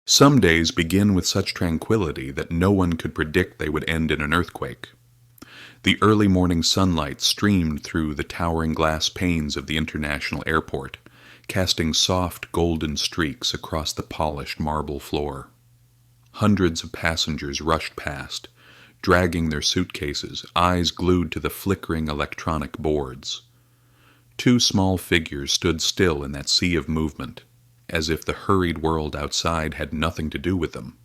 Some days begin with such tranquility that no one could predict they would end in an earthquake. The early morning sunlight streamed through the towering glass panes of the international airport, casting soft golden streaks across the polished marble floor. Hundreds of passengers rushed past, dragging their suitcases, eyes glued to the flickering electronic boards. Two small figures stood still in that sea of movement, as if the hurried world outside had nothing to do with them.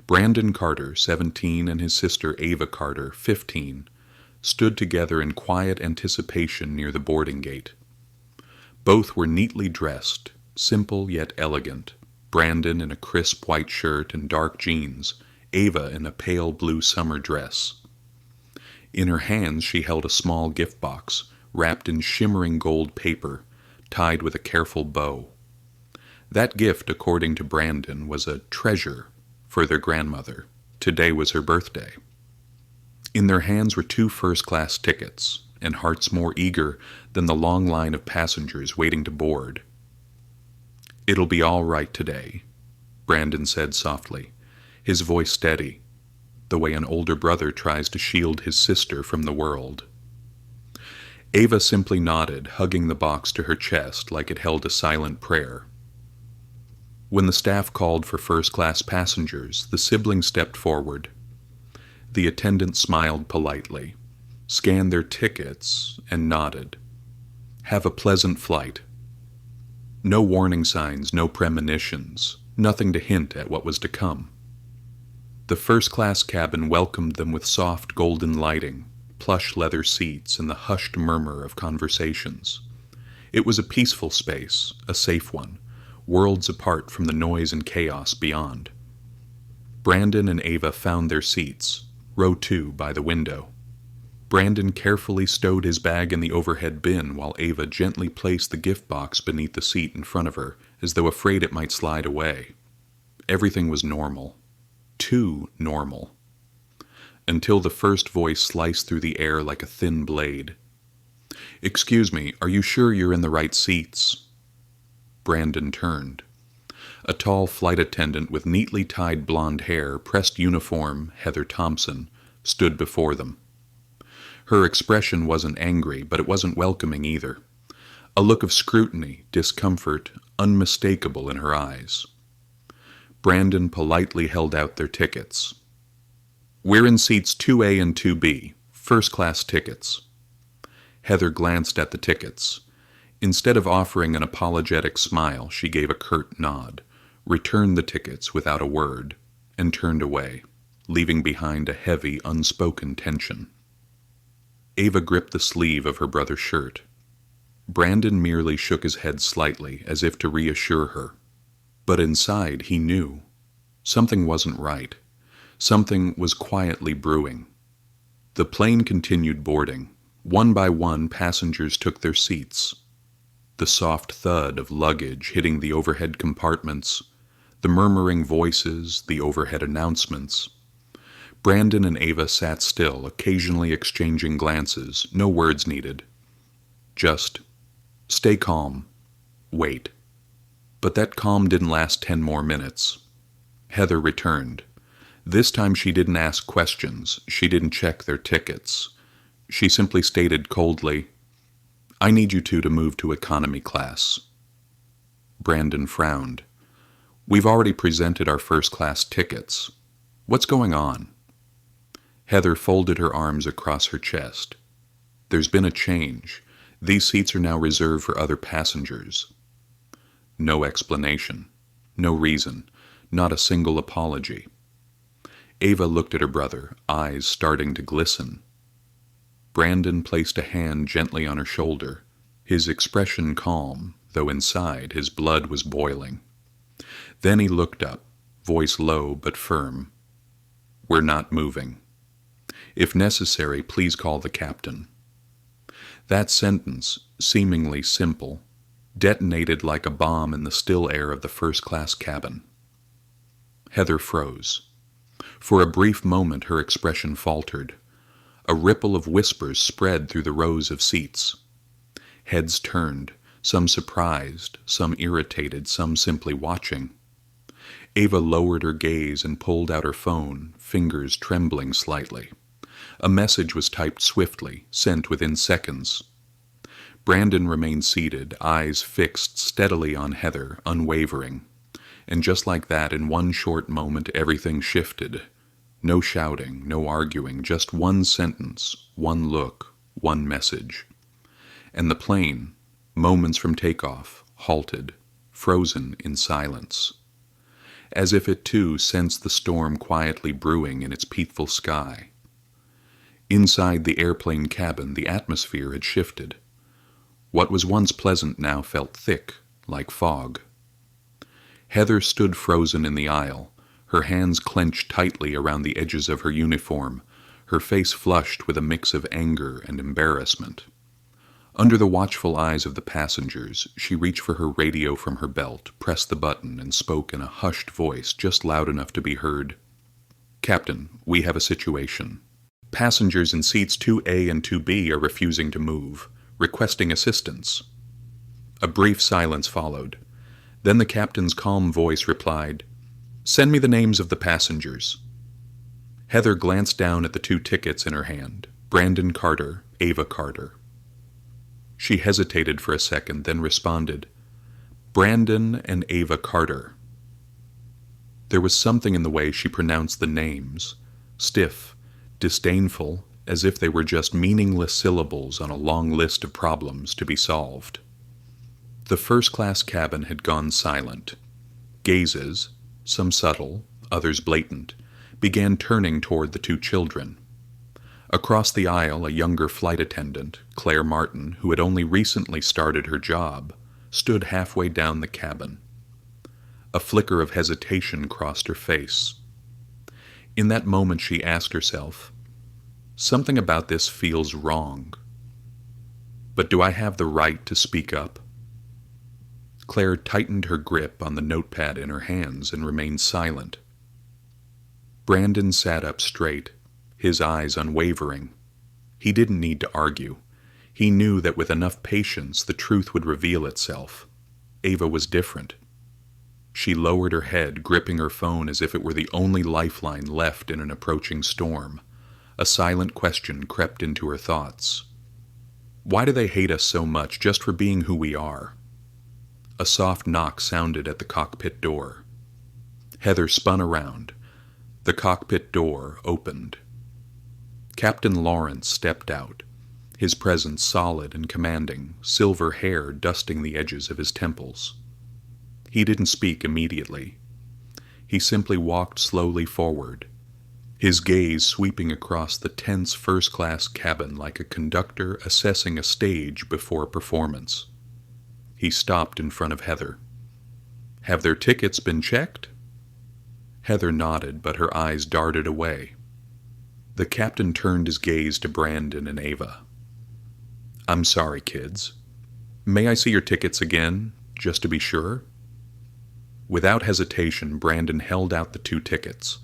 Brandon Carter, 17, and his sister Ava Carter, 15, stood together in quiet anticipation near the boarding gate. Both were neatly dressed, simple yet elegant, Brandon in a crisp white shirt and dark jeans, Ava in a pale blue summer dress. In her hands she held a small gift box, wrapped in shimmering gold paper, tied with a careful bow. That gift, according to Brandon, was a treasure for their grandmother. Today was her birthday. In their hands were 2 first-class tickets, and hearts more eager than the long line of passengers waiting to board. "It'll be all right today," Brandon said softly, his voice steady, the way an older brother tries to shield his sister from the world. Ava simply nodded, hugging the box to her chest like it held a silent prayer. When the staff called for first-class passengers, the siblings stepped forward. The attendant smiled politely, scanned their tickets, and nodded. "Have a pleasant flight." No warning signs, no premonitions, nothing to hint at what was to come. The first-class cabin welcomed them with soft golden lighting, plush leather seats, and the hushed murmur of conversations. It was a peaceful space, a safe one, worlds apart from the noise and chaos beyond. Brandon and Ava found their seats, row 2 by the window. Brandon carefully stowed his bag in the overhead bin while Ava gently placed the gift box beneath the seat in front of her, as though afraid it might slide away. Everything was normal. Too normal. Until the first voice sliced through the air like a thin blade. "Excuse me, are you sure you're in the right seats?" Brandon turned. A tall flight attendant with neatly tied blonde hair, pressed uniform, Heather Thompson, stood before them. Her expression wasn't angry, but it wasn't welcoming either. A look of scrutiny, discomfort, unmistakable in her eyes. Brandon politely held out their tickets. "We're in seats 2A and 2B, first-class tickets." Heather glanced at the tickets. Instead of offering an apologetic smile, she gave a curt nod, returned the tickets without a word, and turned away, leaving behind a heavy, unspoken tension. Ava gripped the sleeve of her brother's shirt. Brandon merely shook his head slightly, as if to reassure her. But inside, he knew. Something wasn't right. Something was quietly brewing. The plane continued boarding. One by one, passengers took their seats. The soft thud of luggage hitting the overhead compartments, the murmuring voices, the overhead announcements. Brandon and Ava sat still, occasionally exchanging glances, no words needed. Just, stay calm, wait. But that calm didn't last 10 more minutes. Heather returned. This time she didn't ask questions, she didn't check their tickets. She simply stated coldly, "I need you two to move to economy class." Brandon frowned. "We've already presented our first-class tickets. What's going on?" Heather folded her arms across her chest. "There's been a change. These seats are now reserved for other passengers." No explanation. No reason. Not a single apology. Ava looked at her brother, eyes starting to glisten. Brandon placed a hand gently on her shoulder, his expression calm, though inside his blood was boiling. Then he looked up, voice low but firm. "We're not moving. If necessary, please call the captain." That sentence, seemingly simple, detonated like a bomb in the still air of the first-class cabin. Heather froze. For a brief moment her expression faltered. A ripple of whispers spread through the rows of seats. Heads turned, some surprised, some irritated, some simply watching. Ava lowered her gaze and pulled out her phone, fingers trembling slightly. A message was typed swiftly, sent within seconds. Brandon remained seated, eyes fixed steadily on Heather, unwavering. And just like that, in one short moment, everything shifted. No shouting, no arguing, just one sentence, one look, one message. And the plane, moments from takeoff, halted, frozen in silence. As if it too sensed the storm quietly brewing in its peaceful sky. Inside the airplane cabin, the atmosphere had shifted. What was once pleasant now felt thick, like fog. Heather stood frozen in the aisle, her hands clenched tightly around the edges of her uniform, her face flushed with a mix of anger and embarrassment. Under the watchful eyes of the passengers, she reached for her radio from her belt, pressed the button, and spoke in a hushed voice just loud enough to be heard. "Captain, we have a situation. Passengers in seats 2A and 2B are refusing to move, requesting assistance." A brief silence followed. Then the captain's calm voice replied, "Send me the names of the passengers." Heather glanced down at the 2 tickets in her hand, Brandon Carter, Ava Carter. She hesitated for a second, then responded, "Brandon and Ava Carter." There was something in the way she pronounced the names, stiff, disdainful, as if they were just meaningless syllables on a long list of problems to be solved. The first-class cabin had gone silent. Gazes, some subtle, others blatant, began turning toward the 2 children. Across the aisle, a younger flight attendant, Claire Martin, who had only recently started her job, stood halfway down the cabin. A flicker of hesitation crossed her face. In that moment she asked herself, "Something about this feels wrong. But do I have the right to speak up?" Claire tightened her grip on the notepad in her hands and remained silent. Brandon sat up straight, his eyes unwavering. He didn't need to argue. He knew that with enough patience the truth would reveal itself. Ava was different. She lowered her head, gripping her phone as if it were the only lifeline left in an approaching storm. A silent question crept into her thoughts. Why do they hate us so much just for being who we are? A soft knock sounded at the cockpit door. Heather spun around. The cockpit door opened. Captain Lawrence stepped out, his presence solid and commanding, silver hair dusting the edges of his temples. He didn't speak immediately. He simply walked slowly forward, his gaze sweeping across the tense first-class cabin like a conductor assessing a stage before a performance. He stopped in front of Heather. "Have their tickets been checked?" Heather nodded, but her eyes darted away. The captain turned his gaze to Brandon and Ava. "I'm sorry, kids. May I see your tickets again, just to be sure?" Without hesitation, Brandon held out the 2 tickets.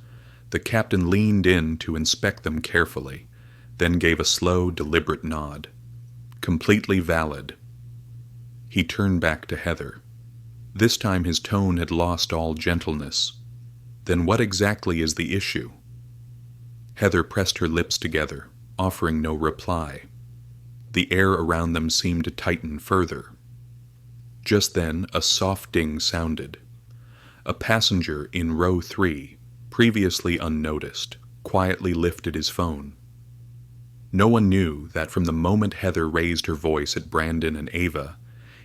The captain leaned in to inspect them carefully, then gave a slow, deliberate nod. Completely valid. He turned back to Heather. This time his tone had lost all gentleness. "Then what exactly is the issue?" Heather pressed her lips together, offering no reply. The air around them seemed to tighten further. Just then, a soft ding sounded. A passenger in row 3, previously unnoticed, quietly lifted his phone. No one knew that from the moment Heather raised her voice at Brandon and Ava,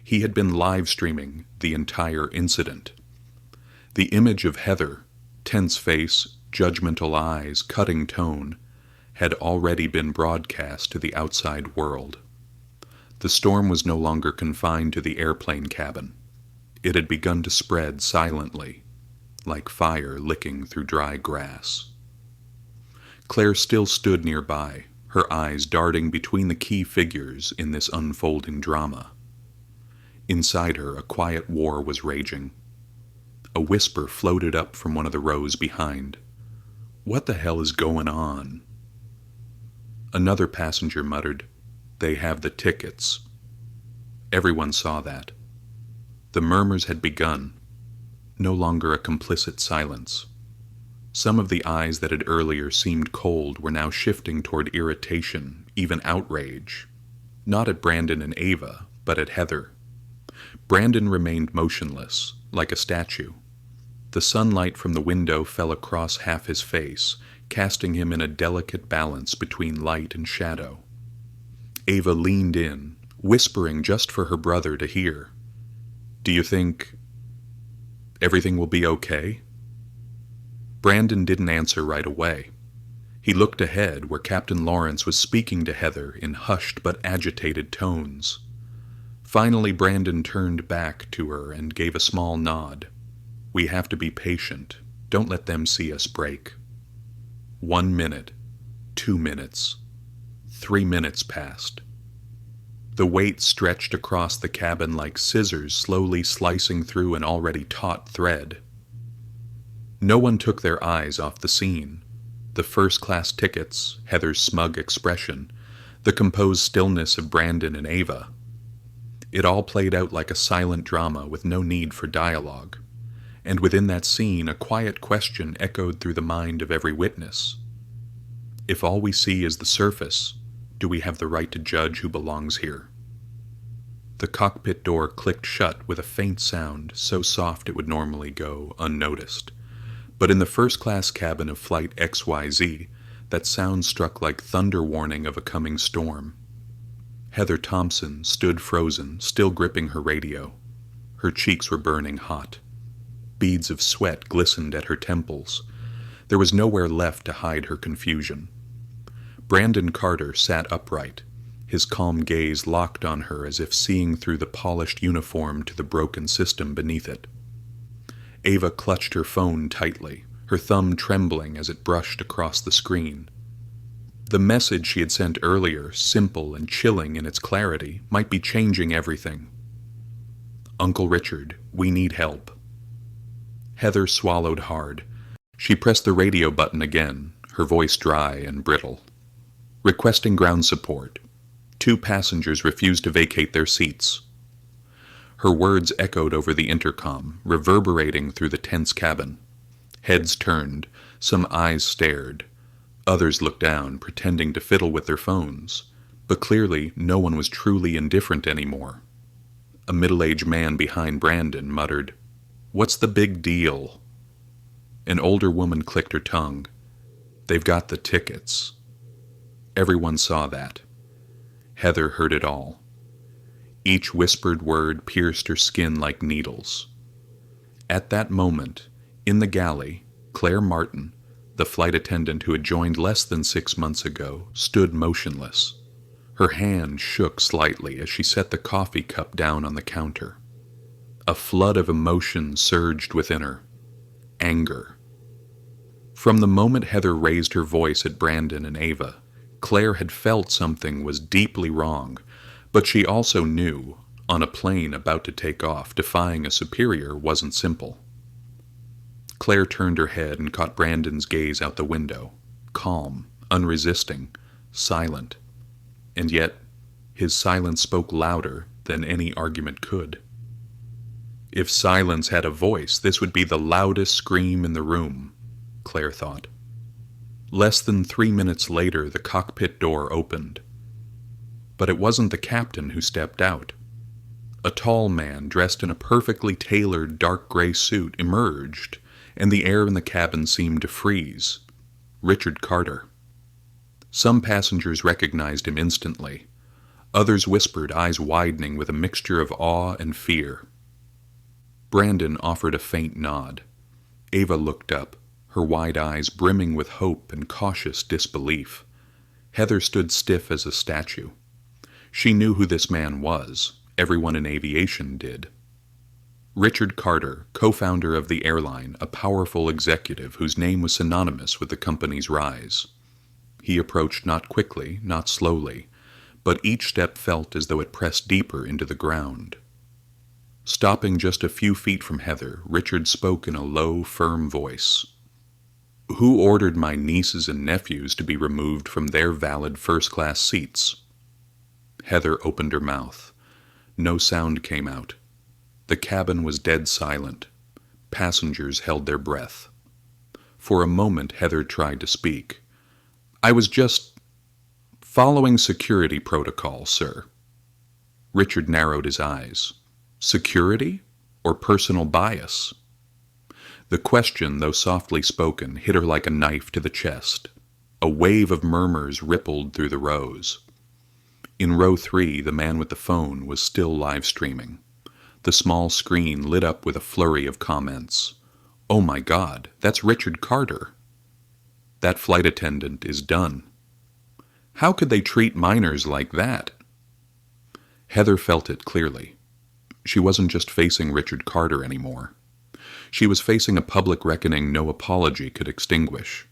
he had been live-streaming the entire incident. The image of Heather, tense face, judgmental eyes, cutting tone, had already been broadcast to the outside world. The storm was no longer confined to the airplane cabin. It had begun to spread silently, like fire licking through dry grass. Claire still stood nearby, her eyes darting between the key figures in this unfolding drama. Inside her, a quiet war was raging. A whisper floated up from one of the rows behind. "What the hell is going on?" Another passenger muttered, "They have the tickets." Everyone saw that. The murmurs had begun. no longer a complicit silence. Some of the eyes that had earlier seemed cold were now shifting toward irritation, even outrage. Not at Brandon and Ava, but at Heather. Brandon remained motionless, like a statue. The sunlight from the window fell across half his face, casting him in a delicate balance between light and shadow. Ava leaned in, whispering just for her brother to hear. "Do you think everything will be okay?" Brandon didn't answer right away. He looked ahead where Captain Lawrence was speaking to Heather in hushed but agitated tones. Finally, Brandon turned back to her and gave a small nod. "We have to be patient. Don't let them see us break." 1 minute, 2 minutes, 3 minutes passed. The weight stretched across the cabin like scissors slowly slicing through an already taut thread. No one took their eyes off the scene. The first-class tickets, Heather's smug expression, the composed stillness of Brandon and Ava. It all played out like a silent drama with no need for dialogue. And within that scene, a quiet question echoed through the mind of every witness. If all we see is the surface, do we have the right to judge who belongs here? The cockpit door clicked shut with a faint sound so soft it would normally go unnoticed. But in the first-class cabin of Flight XYZ, that sound struck like thunder warning of a coming storm. Heather Thompson stood frozen, still gripping her radio. Her cheeks were burning hot. Beads of sweat glistened at her temples. There was nowhere left to hide her confusion. Brandon Carter sat upright, his calm gaze locked on her as if seeing through the polished uniform to the broken system beneath it. Ava clutched her phone tightly, her thumb trembling as it brushed across the screen. The message she had sent earlier, simple and chilling in its clarity, might be changing everything. "Uncle Richard, we need help." Heather swallowed hard. She pressed the radio button again, her voice dry and brittle. "Requesting ground support. 2 passengers refused to vacate their seats." Her words echoed over the intercom, reverberating through the tense cabin. Heads turned, some eyes stared. Others looked down, pretending to fiddle with their phones. But clearly, no one was truly indifferent anymore. A middle-aged man behind Brandon muttered, "What's the big deal?" An older woman clicked her tongue. "They've got the tickets." Everyone saw that. Heather heard it all. Each whispered word pierced her skin like needles. At that moment, in the galley, Claire Martin, the flight attendant who had joined less than 6 months ago, stood motionless. Her hand shook slightly as she set the coffee cup down on the counter. A flood of emotion surged within her. Anger. From the moment Heather raised her voice at Brandon and Ava, Claire had felt something was deeply wrong, but she also knew, on a plane about to take off, defying a superior wasn't simple. Claire turned her head and caught Brandon's gaze out the window, calm, unresisting, silent. And yet, his silence spoke louder than any argument could. If silence had a voice, this would be the loudest scream in the room, Claire thought. Less than 3 minutes later, the cockpit door opened. But it wasn't the captain who stepped out. A tall man dressed in a perfectly tailored dark gray suit emerged, and the air in the cabin seemed to freeze. Richard Carter. Some passengers recognized him instantly. Others whispered, eyes widening with a mixture of awe and fear. Brandon offered a faint nod. Ava looked up, her wide eyes brimming with hope and cautious disbelief. Heather stood stiff as a statue. She knew who this man was. Everyone in aviation did. Richard Carter, co-founder of the Airline, a powerful executive whose name was synonymous with the company's rise. He approached not quickly, not slowly, but each step felt as though it pressed deeper into the ground. Stopping just a few feet from Heather, Richard spoke in a low, firm voice. "Who ordered my nieces and nephews to be removed from their valid first-class seats?" Heather opened her mouth. No sound came out. The cabin was dead silent. Passengers held their breath. For a moment, Heather tried to speak. "I was just following security protocol, sir." Richard narrowed his eyes. Security or personal bias? The question, though softly spoken, hit her like a knife to the chest. A wave of murmurs rippled through the rows. In row 3, the man with the phone was still live streaming. The small screen lit up with a flurry of comments. "Oh my God, that's Richard Carter." "That flight attendant is done." "How could they treat minors like that?" Heather felt it clearly. She wasn't just facing Richard Carter anymore. She was facing a public reckoning no apology could extinguish.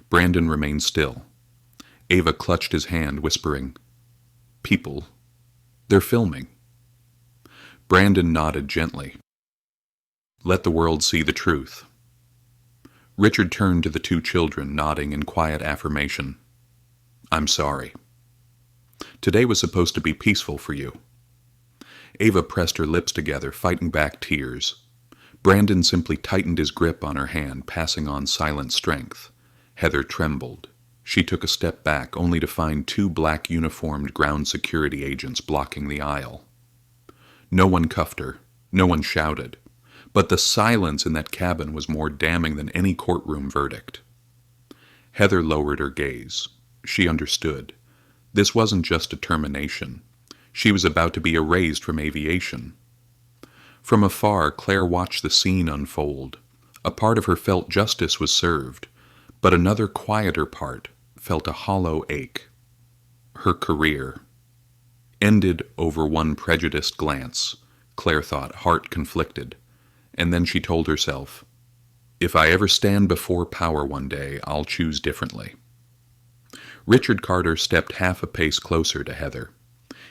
Brandon remained still. Ava clutched his hand, whispering, "People, they're filming." Brandon nodded gently. "Let the world see the truth." Richard turned to the two children, nodding in quiet affirmation. "I'm sorry. Today was supposed to be peaceful for you." Ava pressed her lips together, fighting back tears. Brandon simply tightened his grip on her hand, passing on silent strength. Heather trembled. She took a step back, only to find two black uniformed ground security agents blocking the aisle. No one cuffed her. No one shouted. But the silence in that cabin was more damning than any courtroom verdict. Heather lowered her gaze. She understood. This wasn't just a termination. She was about to be erased from aviation. From afar, Claire watched the scene unfold. A part of her felt justice was served, but another quieter part felt a hollow ache. Her career ended over one prejudiced glance, Claire thought, heart conflicted. And then she told herself, "If I ever stand before power one day, I'll choose differently." Richard Carter stepped half a pace closer to Heather.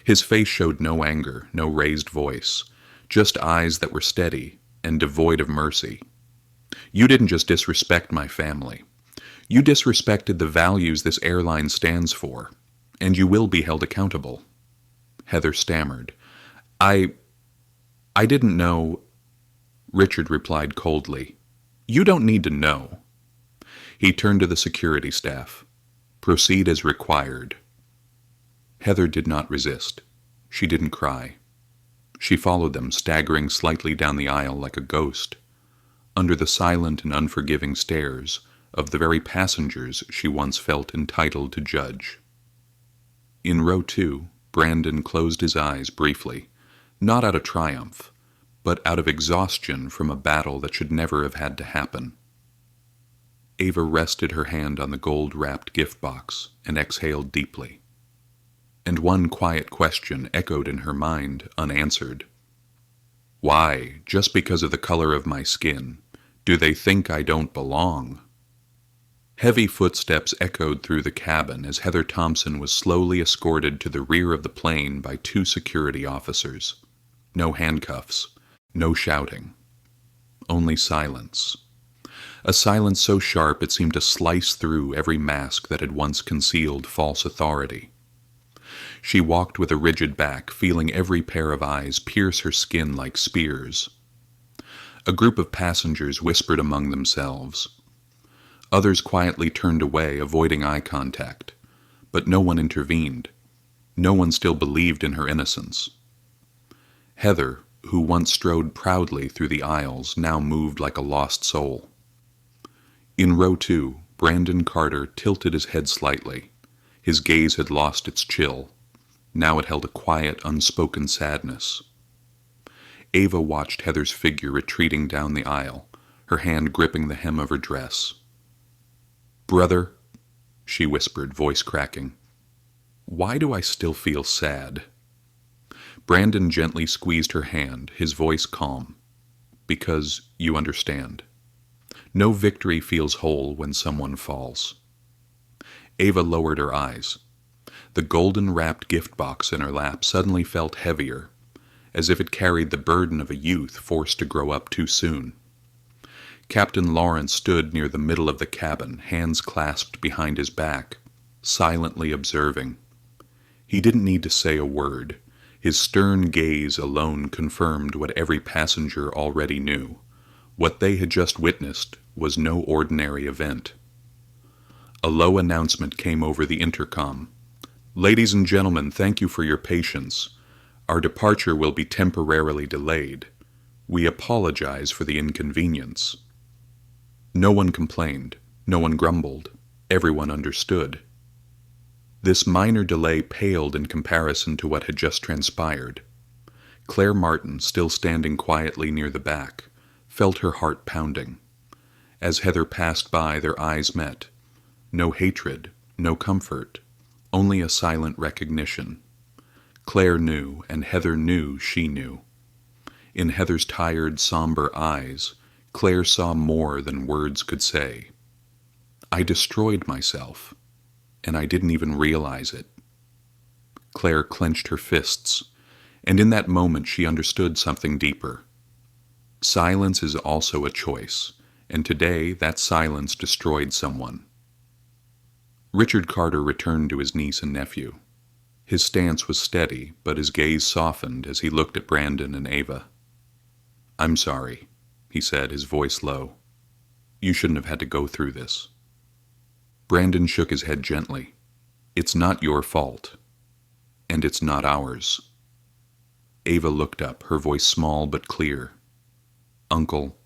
His face showed no anger, no raised voice, just eyes that were steady and devoid of mercy. "You didn't just disrespect my family. You disrespected the values this airline stands for, and you will be held accountable." Heather stammered. I didn't know." Richard replied coldly, "You don't need to know." He turned to the security staff. "Proceed as required." Heather did not resist. She didn't cry. She followed them, staggering slightly down the aisle like a ghost, under the silent and unforgiving stares of the very passengers she once felt entitled to judge. In row 2, Brandon closed his eyes briefly, not out of triumph, but out of exhaustion from a battle that should never have had to happen. Ava rested her hand on the gold-wrapped gift box and exhaled deeply. And one quiet question echoed in her mind, unanswered. "Why, just because of the color of my skin, do they think I don't belong?" Heavy footsteps echoed through the cabin as Heather Thompson was slowly escorted to the rear of the plane by two security officers. No handcuffs, no shouting, only silence. A silence so sharp it seemed to slice through every mask that had once concealed false authority. She walked with a rigid back, feeling every pair of eyes pierce her skin like spears. A group of passengers whispered among themselves. Others quietly turned away, avoiding eye contact, but no one intervened. No one still believed in her innocence. Heather, who once strode proudly through the aisles, now moved like a lost soul. In row 2, Brandon Carter tilted his head slightly. His gaze had lost its chill. Now it held a quiet, unspoken sadness. Ava watched Heather's figure retreating down the aisle, her hand gripping the hem of her dress. "Brother," she whispered, voice cracking, "why do I still feel sad?" Brandon gently squeezed her hand, his voice calm. "Because you understand. No victory feels whole when someone falls." Ava lowered her eyes. The golden-wrapped gift box in her lap suddenly felt heavier, as if it carried the burden of a youth forced to grow up too soon. Captain Lawrence stood near the middle of the cabin, hands clasped behind his back, silently observing. He didn't need to say a word. His stern gaze alone confirmed what every passenger already knew. What they had just witnessed was no ordinary event. A low announcement came over the intercom. "Ladies and gentlemen, thank you for your patience. Our departure will be temporarily delayed. We apologize for the inconvenience." No one complained. No one grumbled. Everyone understood. This minor delay paled in comparison to what had just transpired. Claire Martin, still standing quietly near the back, felt her heart pounding. As Heather passed by, their eyes met. No hatred, no comfort, only a silent recognition. Claire knew, and Heather knew she knew. In Heather's tired, somber eyes, Claire saw more than words could say. "I destroyed myself, and I didn't even realize it." Claire clenched her fists, and in that moment she understood something deeper. Silence is also a choice, and today that silence destroyed someone. Richard Carter returned to his niece and nephew. His stance was steady, but his gaze softened as he looked at Brandon and Ava. "I'm sorry," he said, his voice low. "You shouldn't have had to go through this." Brandon shook his head gently. "It's not your fault, and it's not ours." Ava looked up, her voice small but clear. "Uncle,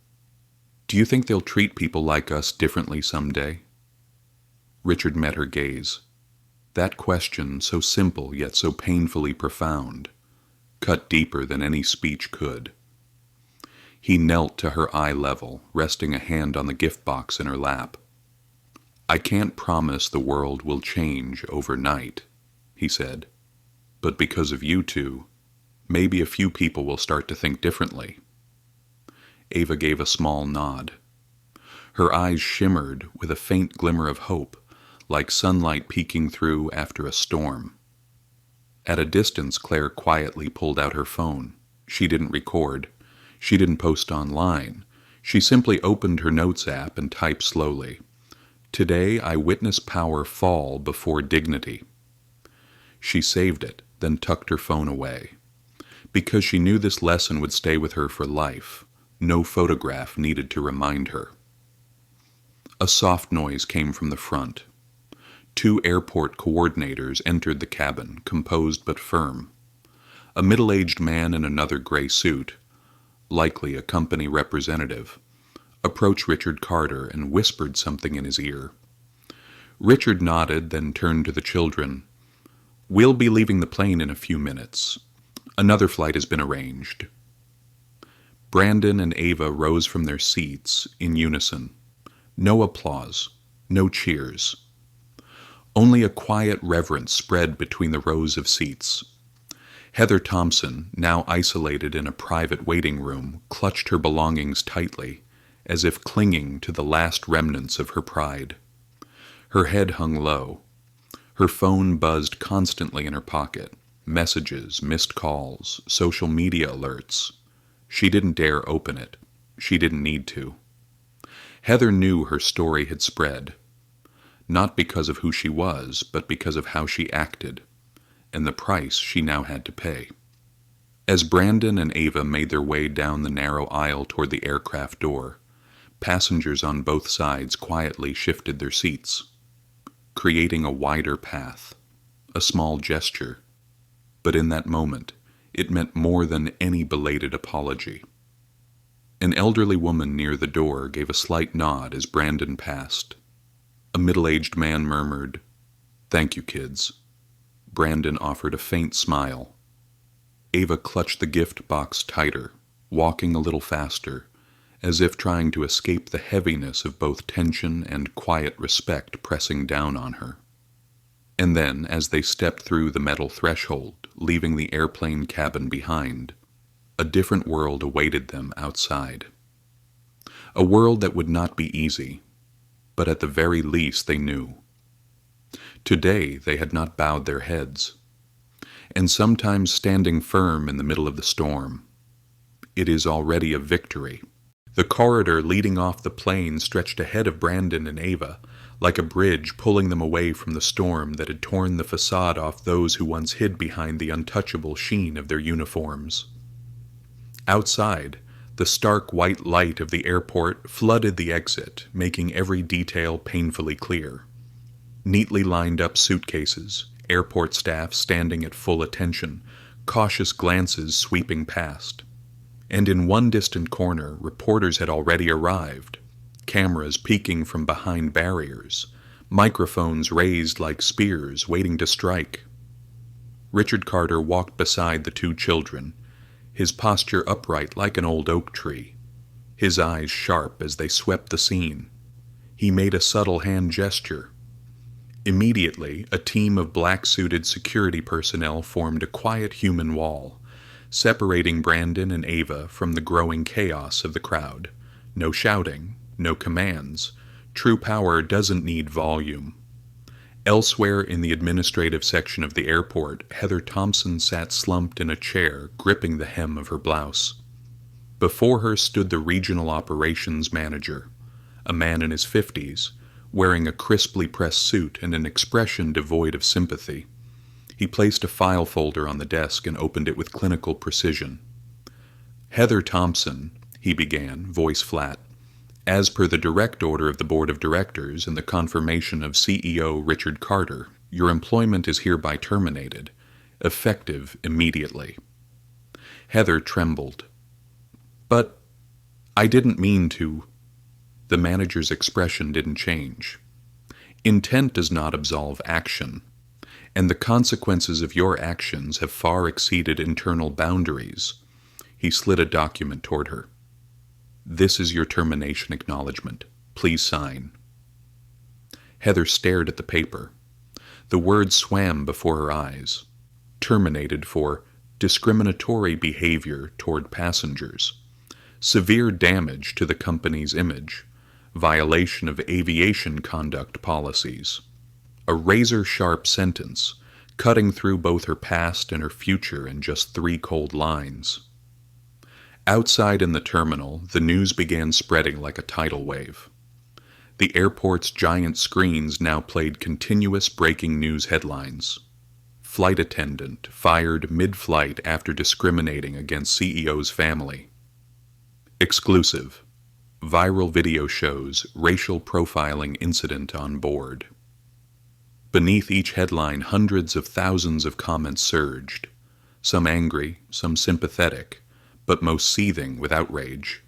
do you think they'll treat people like us differently someday?" Richard met her gaze. That question, so simple yet so painfully profound, cut deeper than any speech could. He knelt to her eye level, resting a hand on the gift box in her lap. "I can't promise the world will change overnight," he said, "but because of you two, maybe a few people will start to think differently." Ava gave a small nod. Her eyes shimmered with a faint glimmer of hope, like sunlight peeking through after a storm. At a distance, Claire quietly pulled out her phone. She didn't record. She didn't post online. She simply opened her notes app and typed slowly, "Today I witness power fall before dignity." She saved it, then tucked her phone away. Because she knew this lesson would stay with her for life, no photograph needed to remind her. A soft noise came from the front. 2 airport coordinators entered the cabin, composed but firm. A middle-aged man in another gray suit, likely a company representative, approached Richard Carter and whispered something in his ear. Richard nodded, then turned to the children. "We'll be leaving the plane in a few minutes. Another flight has been arranged." Brandon and Ava rose from their seats in unison. No applause, no cheers. Only a quiet reverence spread between the rows of seats. Heather Thompson, now isolated in a private waiting room, clutched her belongings tightly, as if clinging to the last remnants of her pride. Her head hung low. Her phone buzzed constantly in her pocket. Messages, missed calls, social media alerts. She didn't dare open it. She didn't need to. Heather knew her story had spread, not because of who she was, but because of how she acted, and the price she now had to pay. As Brandon and Ava made their way down the narrow aisle toward the aircraft door, passengers on both sides quietly shifted their seats, creating a wider path, a small gesture, but in that moment, it meant more than any belated apology. An elderly woman near the door gave a slight nod as Brandon passed. A middle-aged man murmured, "Thank you, kids." Brandon offered a faint smile. Ava clutched the gift box tighter, walking a little faster, as if trying to escape the heaviness of both tension and quiet respect pressing down on her. And then, as they stepped through the metal threshold, leaving the airplane cabin behind, a different world awaited them outside. A world that would not be easy, but at the very least they knew. Today they had not bowed their heads, and sometimes standing firm in the middle of the storm. It is already a victory. The corridor leading off the plane stretched ahead of Brandon and Ava, like a bridge pulling them away from the storm that had torn the facade off those who once hid behind the untouchable sheen of their uniforms. Outside, The stark white light of the airport flooded the exit, making every detail painfully clear. Neatly lined up suitcases, airport staff standing at full attention, cautious glances sweeping past. And in one distant corner, reporters had already arrived, cameras peeking from behind barriers, microphones raised like spears waiting to strike. Richard Carter walked beside the two children, his posture upright like an old oak tree, his eyes sharp as they swept the scene. He made a subtle hand gesture. Immediately, a team of black-suited security personnel formed a quiet human wall, separating Brandon and Ava from the growing chaos of the crowd. No shouting, no commands. True power doesn't need volume. Elsewhere in the administrative section of the airport, Heather Thompson sat slumped in a chair, gripping the hem of her blouse. Before her stood the regional operations manager, a man in his 50s, wearing a crisply pressed suit and an expression devoid of sympathy. He placed a file folder on the desk and opened it with clinical precision. "Heather Thompson," he began, voice flat, "as per the direct order of the Board of Directors and the confirmation of CEO Richard Carter, your employment is hereby terminated, effective immediately." Heather trembled. "But I didn't mean to." The manager's expression didn't change. "Intent does not absolve action, and the consequences of your actions have far exceeded internal boundaries." He slid a document toward her. "This is your termination acknowledgement. Please sign." Heather stared at the paper. The words swam before her eyes. Terminated for discriminatory behavior toward passengers, severe damage to the company's image, violation of aviation conduct policies. A razor-sharp sentence, cutting through both her past and her future in just 3 cold lines. Outside in the terminal, the news began spreading like a tidal wave. The airport's giant screens now played continuous breaking news headlines. Flight attendant fired mid-flight after discriminating against CEO's family. Exclusive. Viral video shows racial profiling incident on board. Beneath each headline, hundreds of thousands of comments surged, some angry, some sympathetic, but most seething with outrage.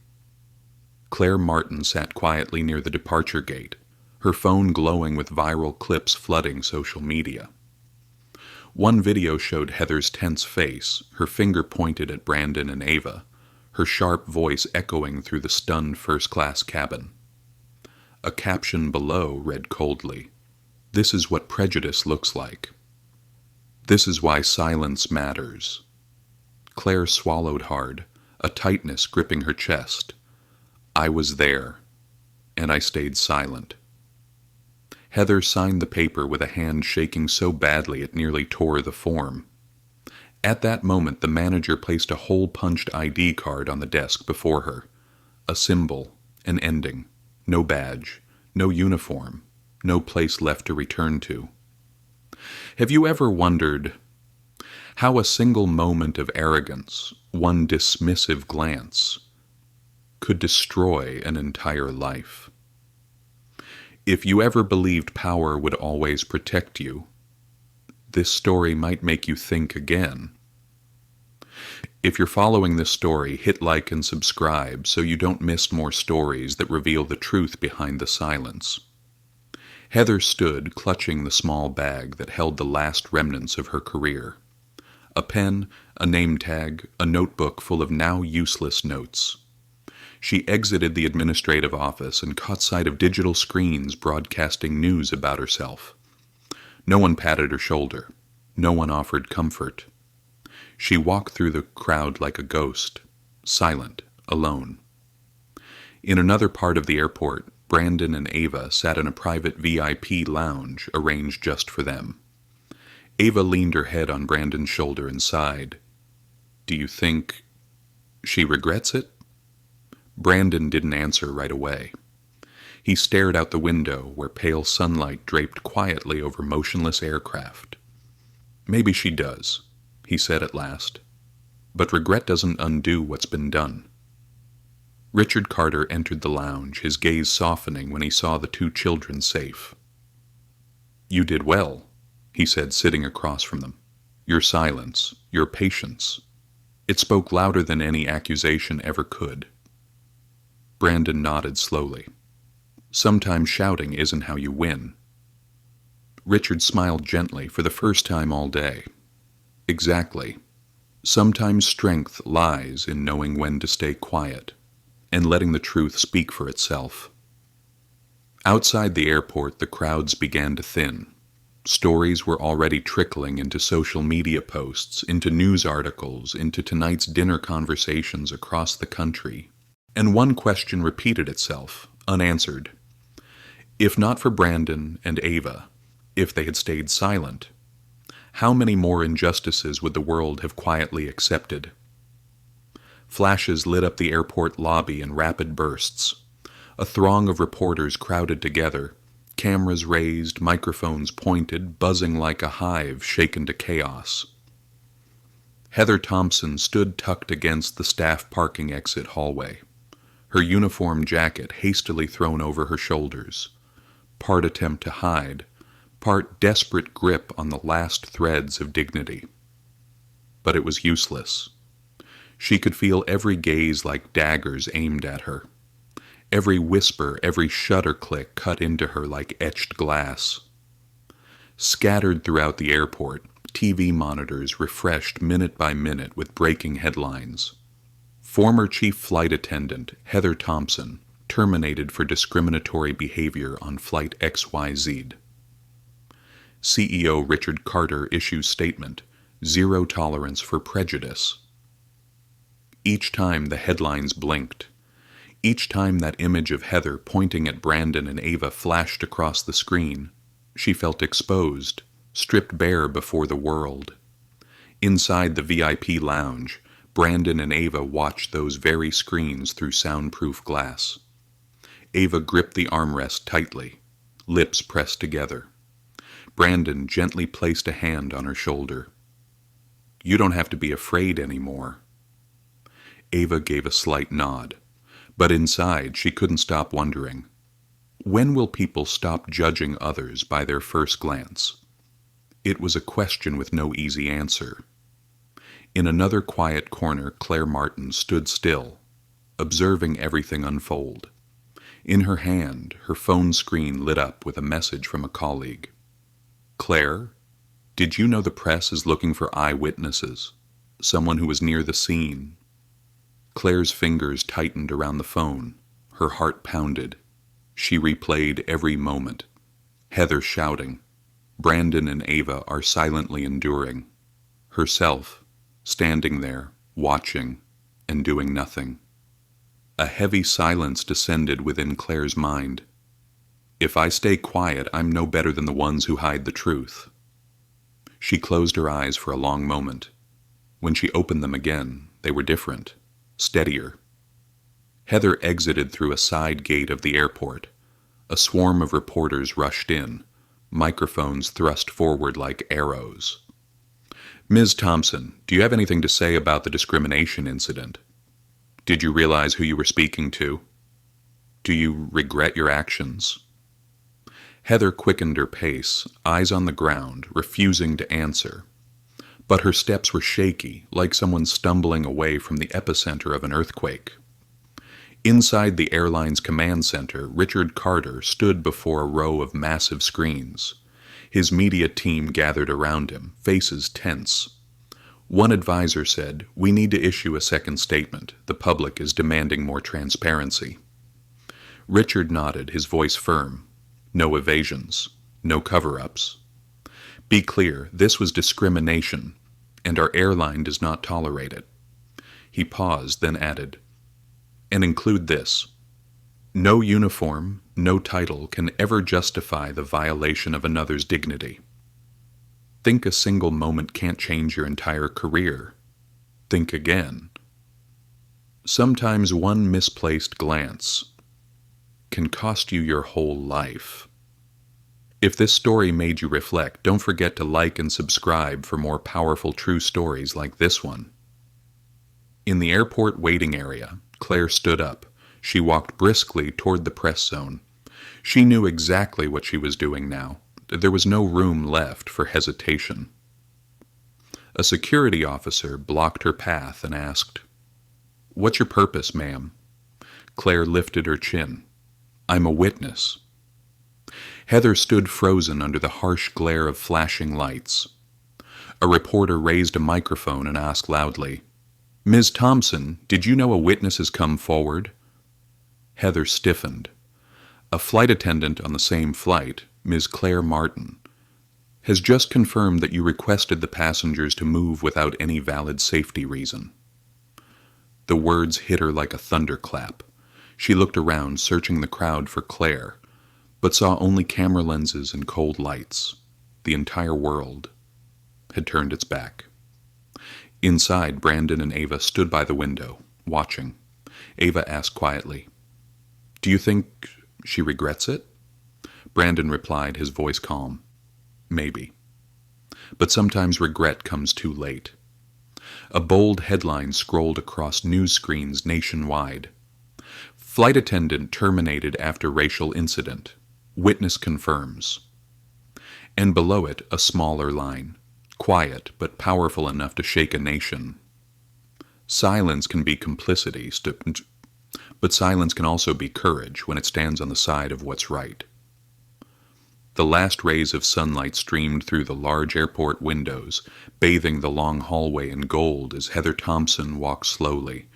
Claire Martin sat quietly near the departure gate, her phone glowing with viral clips flooding social media. One video showed Heather's tense face, her finger pointed at Brandon and Ava, her sharp voice echoing through the stunned first-class cabin. A caption below read coldly, "This is what prejudice looks like. This is why silence matters." Claire swallowed hard, a tightness gripping her chest. "I was there, and I stayed silent." Heather signed the paper with a hand shaking so badly it nearly tore the form. At that moment, the manager placed a hole-punched ID card on the desk before her. A symbol, an ending, no badge, no uniform, no place left to return to. Have you ever wondered how a single moment of arrogance, one dismissive glance, could destroy an entire life? If you ever believed power would always protect you, this story might make you think again. If you're following this story, hit like and subscribe so you don't miss more stories that reveal the truth behind the silence. Heather stood clutching the small bag that held the last remnants of her career. A pen, a name tag, a notebook full of now useless notes. She exited the administrative office and caught sight of digital screens broadcasting news about herself. No one patted her shoulder. No one offered comfort. She walked through the crowd like a ghost, silent, alone. In another part of the airport, Brandon and Ava sat in a private VIP lounge arranged just for them. Ava leaned her head on Brandon's shoulder and sighed. "Do you think she regrets it?" Brandon didn't answer right away. He stared out the window where pale sunlight draped quietly over motionless aircraft. "Maybe she does," he said at last. "But regret doesn't undo what's been done." Richard Carter entered the lounge, his gaze softening when he saw the two children safe. "You did well," he said, sitting across from them. "Your silence, your patience. It spoke louder than any accusation ever could." Brandon nodded slowly. "Sometimes shouting isn't how you win." Richard smiled gently for the first time all day. "Exactly. Sometimes strength lies in knowing when to stay quiet and letting the truth speak for itself." Outside the airport, the crowds began to thin. Stories were already trickling into social media posts, into news articles, into tonight's dinner conversations across the country. And one question repeated itself, unanswered. If not for Brandon and Ava, if they had stayed silent, how many more injustices would the world have quietly accepted? Flashes lit up the airport lobby in rapid bursts. A throng of reporters crowded together, cameras raised, microphones pointed, buzzing like a hive shaken to chaos. Heather Thompson stood tucked against the staff parking exit hallway, her uniform jacket hastily thrown over her shoulders, part attempt to hide, part desperate grip on the last threads of dignity. But it was useless. She could feel every gaze like daggers aimed at her. Every whisper, every shutter click cut into her like etched glass. Scattered throughout the airport, TV monitors refreshed minute by minute with breaking headlines. Former Chief Flight Attendant Heather Thompson terminated for discriminatory behavior on Flight XYZ. CEO Richard Carter issues statement, "Zero tolerance for prejudice." Each time the headlines blinked, each time that image of Heather pointing at Brandon and Ava flashed across the screen, she felt exposed, stripped bare before the world. Inside the VIP lounge, Brandon and Ava watched those very screens through soundproof glass. Ava gripped the armrest tightly, lips pressed together. Brandon gently placed a hand on her shoulder. "You don't have to be afraid anymore." Ava gave a slight nod, but inside she couldn't stop wondering, when will people stop judging others by their first glance? It was a question with no easy answer. In another quiet corner, Claire Martin stood still, observing everything unfold. In her hand, her phone screen lit up with a message from a colleague. "Claire, did you know the press is looking for eyewitnesses? Someone who was near the scene?" Claire's fingers tightened around the phone. Her heart pounded. She replayed every moment. Heather shouting. Brandon and Ava are silently enduring. Herself, standing there, watching, and doing nothing. A heavy silence descended within Claire's mind. If I stay quiet, I'm no better than the ones who hide the truth. She closed her eyes for a long moment. When she opened them again, they were different. Steadier. Heather exited through a side gate of the airport. A swarm of reporters rushed in, microphones thrust forward like arrows. "Ms. Thompson, do you have anything to say about the discrimination incident? Did you realize who you were speaking to? Do you regret your actions?" Heather quickened her pace, eyes on the ground, refusing to answer. But her steps were shaky, like someone stumbling away from the epicenter of an earthquake. Inside the airline's command center, Richard Carter stood before a row of massive screens. His media team gathered around him, faces tense. One advisor said, "We need to issue a second statement. The public is demanding more transparency." Richard nodded, his voice firm. "No evasions. No cover-ups. Be clear, this was discrimination, and our airline does not tolerate it." He paused, then added, "And include this. No uniform, no title can ever justify the violation of another's dignity. Think a single moment can't change your entire career. Think again. Sometimes one misplaced glance can cost you your whole life." If this story made you reflect, don't forget to like and subscribe for more powerful true stories like this one. In the airport waiting area, Claire stood up, She walked briskly toward the press zone. She knew exactly what she was doing now. There was no room left for hesitation. A security officer blocked her path and asked, "What's your purpose, ma'am?" Claire lifted her chin. "I'm a witness." Heather stood frozen under the harsh glare of flashing lights. A reporter raised a microphone and asked loudly, "Ms. Thompson, did you know a witness has come forward?" Heather stiffened. A flight attendant on the same flight, Ms. Claire Martin, has just confirmed that you requested the passengers to move without any valid safety reason. The words hit her like a thunderclap. She looked around, searching the crowd for Claire, but saw only camera lenses and cold lights. The entire world had turned its back. Inside, Brandon and Ava stood by the window, watching. Ava asked quietly, "Do you think she regrets it?" Brandon replied, his voice calm, "Maybe. But sometimes regret comes too late." A bold headline scrolled across news screens nationwide. "Flight attendant terminated after racial incident. Witness confirms." And below it, a smaller line, quiet but powerful enough to shake a nation. Silence can be complicity, but silence can also be courage when it stands on the side of what's right. The last rays of sunlight streamed through the large airport windows, bathing the long hallway in gold as Heather Thompson walked slowly,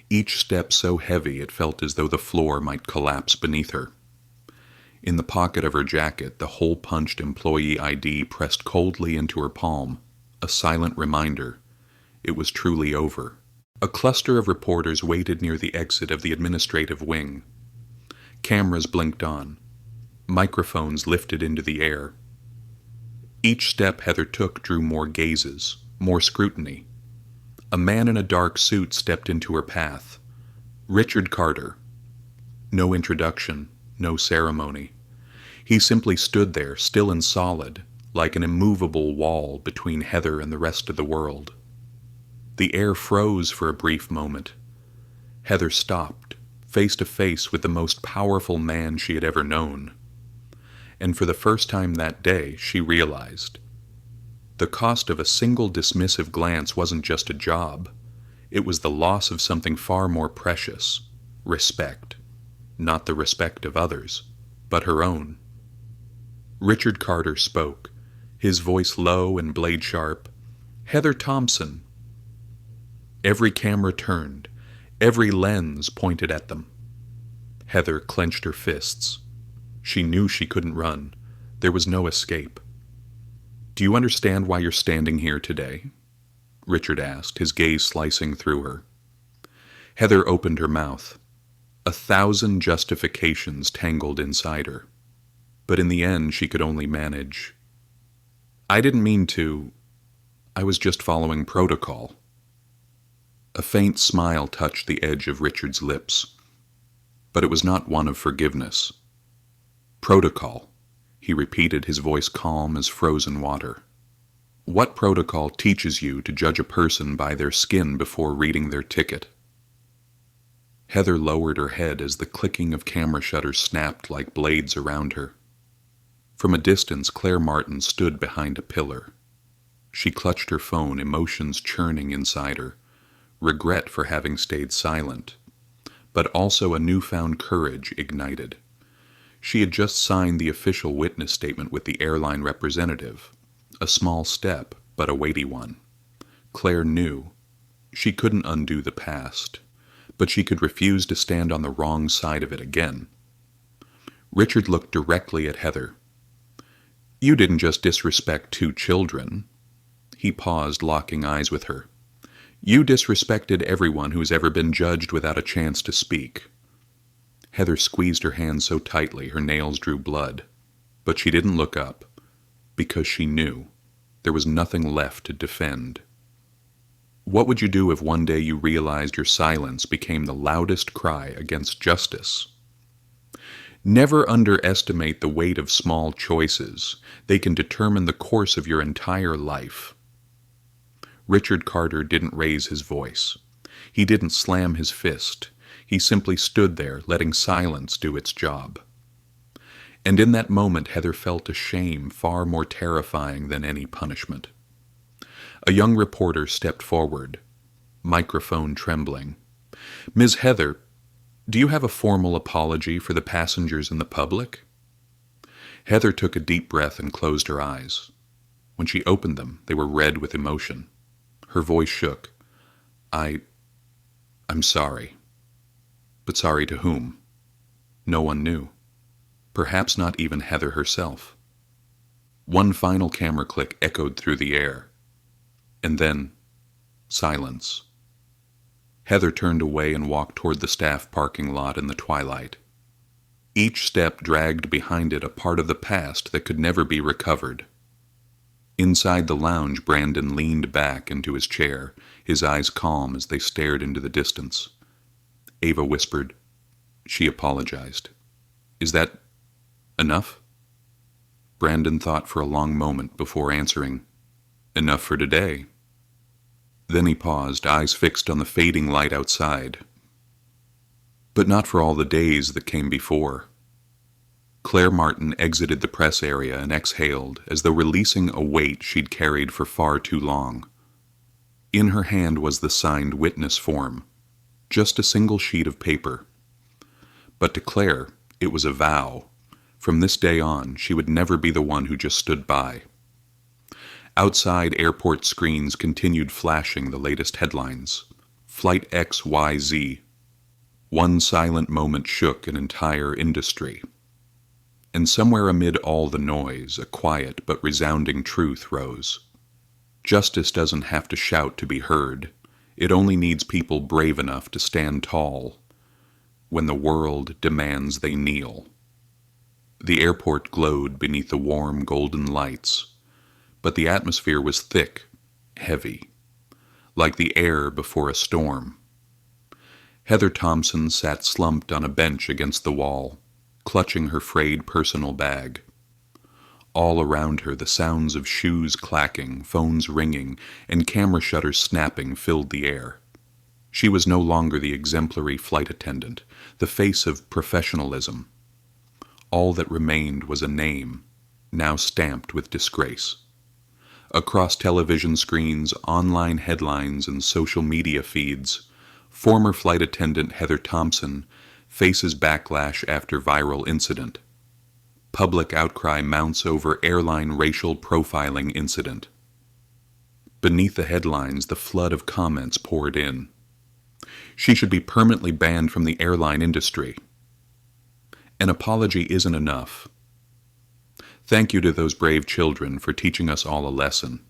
each step so heavy it felt as though the floor might collapse beneath her. In the pocket of her jacket, the hole-punched employee ID pressed coldly into her palm, a silent reminder. It was truly over. A cluster of reporters waited near the exit of the administrative wing. Cameras blinked on. Microphones lifted into the air. Each step Heather took drew more gazes, more scrutiny. A man in a dark suit stepped into her path. Richard Carter. No introduction, no ceremony. He simply stood there, still and solid, like an immovable wall between Heather and the rest of the world. The air froze for a brief moment. Heather stopped, face to face with the most powerful man she had ever known. And for the first time that day, she realized the cost of a single dismissive glance wasn't just a job. It was the loss of something far more precious, respect. Not the respect of others, but her own. Richard Carter spoke, his voice low and blade sharp. "Heather Thompson." Every camera turned, every lens pointed at them. Heather clenched her fists. She knew she couldn't run. There was no escape. "Do you understand why you're standing here today?" Richard asked, his gaze slicing through her. Heather opened her mouth. 1,000 justifications tangled inside her. But in the end, she could only manage, "I didn't mean to. I was just following protocol." A faint smile touched the edge of Richard's lips, but it was not one of forgiveness. "Protocol," he repeated, his voice calm as frozen water. "What protocol teaches you to judge a person by their skin before reading their ticket?" Heather lowered her head as the clicking of camera shutters snapped like blades around her. From a distance, Claire Martin stood behind a pillar. She clutched her phone, emotions churning inside her, regret for having stayed silent, but also a newfound courage ignited. She had just signed the official witness statement with the airline representative, a small step, but a weighty one. Claire knew she couldn't undo the past, but she could refuse to stand on the wrong side of it again. Richard looked directly at Heather. "You didn't just disrespect 2 children." He paused, locking eyes with her. "You disrespected everyone who's ever been judged without a chance to speak." Heather squeezed her hand so tightly her nails drew blood, but she didn't look up, because she knew there was nothing left to defend. What would you do if one day you realized your silence became the loudest cry against justice? Never underestimate the weight of small choices. They can determine the course of your entire life. Richard Carter didn't raise his voice. He didn't slam his fist. He simply stood there, letting silence do its job. And in that moment, Heather felt a shame far more terrifying than any punishment. A young reporter stepped forward, microphone trembling. "Ms. Heather, do you have a formal apology for the passengers and the public?" Heather took a deep breath and closed her eyes. When she opened them, they were red with emotion. Her voice shook. I'm sorry." But sorry to whom? No one knew. Perhaps not even Heather herself. One final camera click echoed through the air. And then, silence. Heather turned away and walked toward the staff parking lot in the twilight. Each step dragged behind it a part of the past that could never be recovered. Inside the lounge, Brandon leaned back into his chair, his eyes calm as they stared into the distance. Ava whispered. She apologized. "Is that enough?" Brandon thought for a long moment before answering, "Enough for today." Then he paused, eyes fixed on the fading light outside. But not for all the days that came before. Claire Martin exited the press area and exhaled, as though releasing a weight she'd carried for far too long. In her hand was the signed witness form, just a single sheet of paper. But to Claire, it was a vow. From this day on, she would never be the one who just stood by. Outside, airport screens continued flashing the latest headlines. Flight XYZ. One silent moment shook an entire industry. And somewhere amid all the noise, a quiet but resounding truth rose. Justice doesn't have to shout to be heard. It only needs people brave enough to stand tall when the world demands they kneel. The airport glowed beneath the warm golden lights, but the atmosphere was thick, heavy, like the air before a storm. Heather Thompson sat slumped on a bench against the wall, clutching her frayed personal bag. All around her, the sounds of shoes clacking, phones ringing, and camera shutters snapping filled the air. She was no longer the exemplary flight attendant, the face of professionalism. All that remained was a name, now stamped with disgrace. Across television screens, online headlines, and social media feeds, former flight attendant Heather Thompson faces backlash after viral incident. Public outcry mounts over airline racial profiling incident. Beneath the headlines, the flood of comments poured in. She should be permanently banned from the airline industry. An apology isn't enough. Thank you to those brave children for teaching us all a lesson.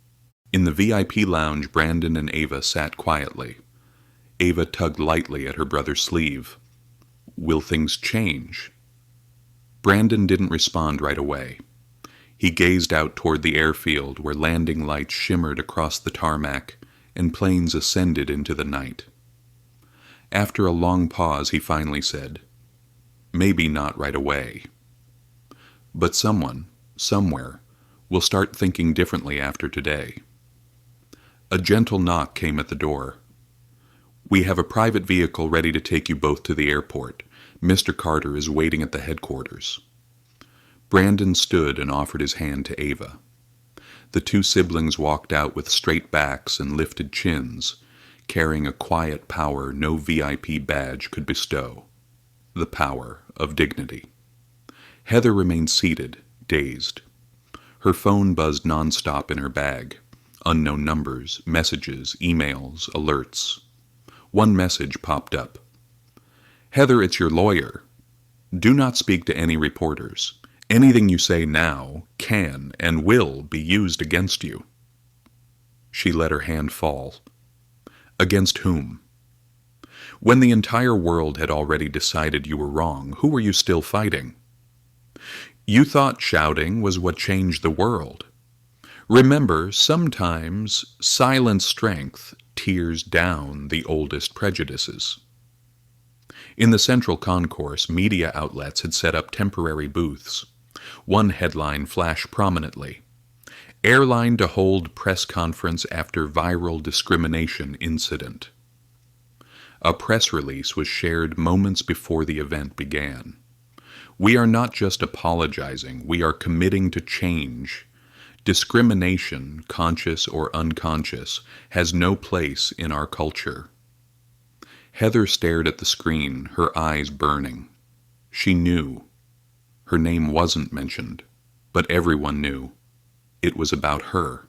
In the VIP lounge, Brandon and Ava sat quietly. Ava tugged lightly at her brother's sleeve. Will things change? Brandon didn't respond right away. He gazed out toward the airfield where landing lights shimmered across the tarmac and planes ascended into the night. After a long pause, he finally said, "Maybe not right away. But someone, somewhere, will start thinking differently after today." A gentle knock came at the door. "We have a private vehicle ready to take you both to the airport. Mr. Carter is waiting at the headquarters." Brandon stood and offered his hand to Ava. The two siblings walked out with straight backs and lifted chins, carrying a quiet power no VIP badge could bestow, the power of dignity. Heather remained seated, dazed. Her phone buzzed nonstop in her bag. Unknown numbers, messages, emails, alerts. One message popped up. "Heather, it's your lawyer. Do not speak to any reporters. Anything you say now can and will be used against you." She let her hand fall. Against whom? When the entire world had already decided you were wrong, who were you still fighting? You thought shouting was what changed the world. Remember, sometimes silent strength tears down the oldest prejudices. In the central concourse, media outlets had set up temporary booths. One headline flashed prominently: "Airline to hold press conference after viral discrimination incident." A press release was shared moments before the event began. We are not just apologizing, we are committing to change. Discrimination, conscious or unconscious, has no place in our culture. Heather stared at the screen, her eyes burning. She knew. Her name wasn't mentioned, but everyone knew. It was about her.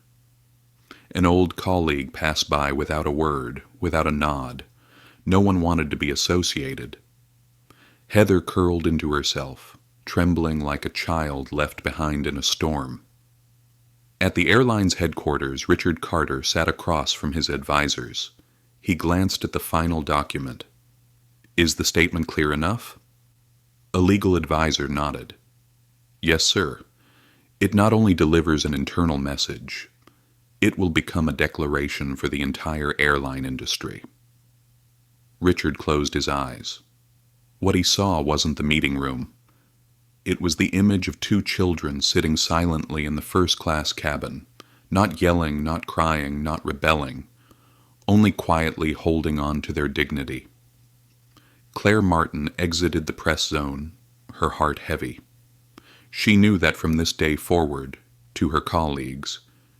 An old colleague passed by without a word, without a nod. No one wanted to be associated. Heather curled into herself, trembling like a child left behind in a storm. At the airline's headquarters, Richard Carter sat across from his advisors. He glanced at the final document. "Is the statement clear enough?" A legal advisor nodded. "Yes, sir. It not only delivers an internal message, it will become a declaration for the entire airline industry." Richard closed his eyes. What he saw wasn't the meeting room. It was the image of two children sitting silently in the first-class cabin, not yelling, not crying, not rebelling, only quietly holding on to their dignity. Claire Martin exited the press zone, her heart heavy. She knew that from this day forward, to her colleagues,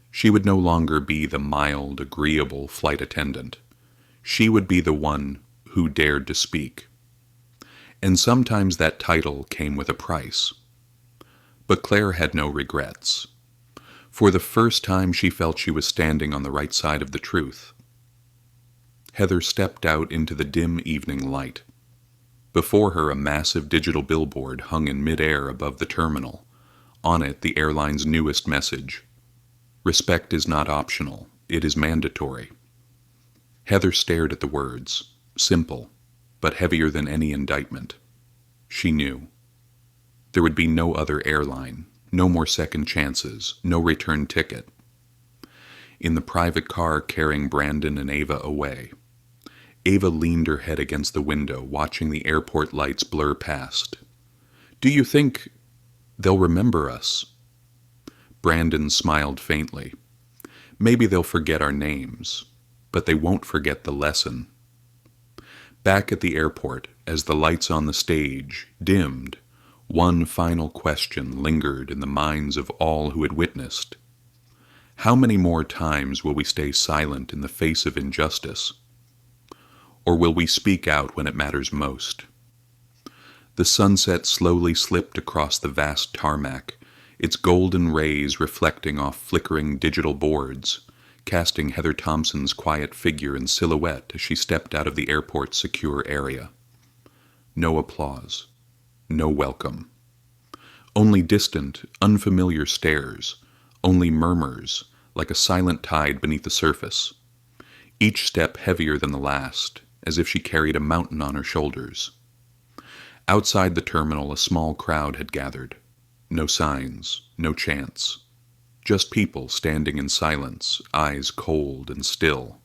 she would no longer be the mild, agreeable flight attendant. She would be the one who dared to speak. And sometimes that title came with a price. But Claire had no regrets. For the first time she felt she was standing on the right side of the truth. Heather stepped out into the dim evening light. Before her, a massive digital billboard hung in midair above the terminal. On it, the airline's newest message: "Respect is not optional, it is mandatory." Heather stared at the words, simple, but heavier than any indictment. She knew. There would be no other airline, no more second chances, no return ticket. In the private car carrying Brandon and Ava away, Ava leaned her head against the window, watching the airport lights blur past. "Do you think they'll remember us?" Brandon smiled faintly. "Maybe they'll forget our names, but they won't forget the lesson." Back at the airport, as the lights on the stage dimmed, one final question lingered in the minds of all who had witnessed. How many more times will we stay silent in the face of injustice? Or will we speak out when it matters most? The sunset slowly slipped across the vast tarmac, its golden rays reflecting off flickering digital boards, casting Heather Thompson's quiet figure in silhouette as she stepped out of the airport's secure area. No applause. No welcome. Only distant, unfamiliar stares, only murmurs, like a silent tide beneath the surface. Each step heavier than the last, as if she carried a mountain on her shoulders. Outside the terminal, a small crowd had gathered. No signs, no chants. Just people standing in silence, eyes cold and still.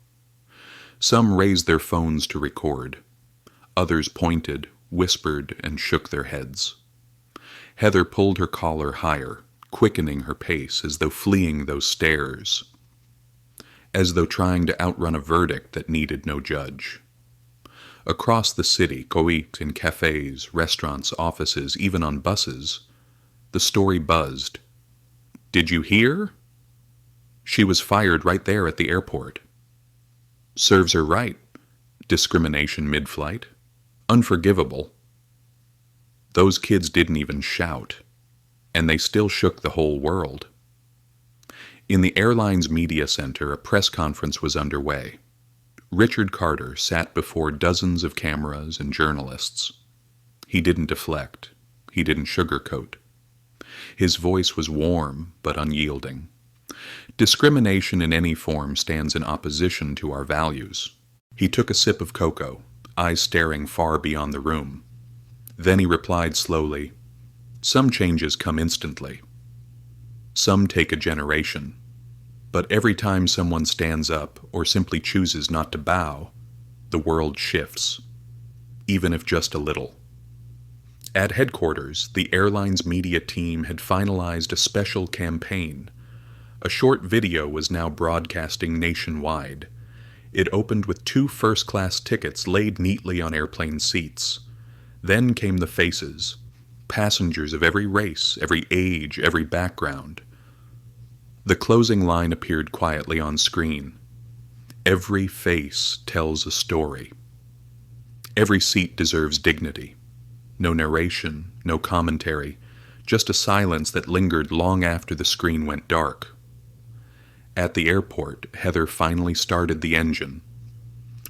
Some raised their phones to record. Others pointed, whispered, and shook their heads. Heather pulled her collar higher, quickening her pace as though fleeing those stares, as though trying to outrun a verdict that needed no judge. Across the city, Coit, in cafes, restaurants, offices, even on buses, the story buzzed. "Did you hear? She was fired right there at the airport. Serves her right. Discrimination mid-flight. Unforgivable. Those kids didn't even shout, and they still shook the whole world." In the airline's media center, a press conference was underway. Richard Carter sat before dozens of cameras and journalists. He didn't deflect. He didn't sugarcoat. His voice was warm but unyielding. Discrimination in any form stands in opposition to our values. He took a sip of cocoa, eyes staring far beyond the room. Then he replied slowly, "Some changes come instantly. Some take a generation. But every time someone stands up or simply chooses not to bow, the world shifts, even if just a little." At headquarters, the airline's media team had finalized a special campaign. A short video was now broadcasting nationwide. It opened with 2 first-class tickets laid neatly on airplane seats. Then came the faces, passengers of every race, every age, every background. The closing line appeared quietly on screen. Every face tells a story. Every seat deserves dignity. No narration, no commentary, just a silence that lingered long after the screen went dark. At the airport, Heather finally started the engine.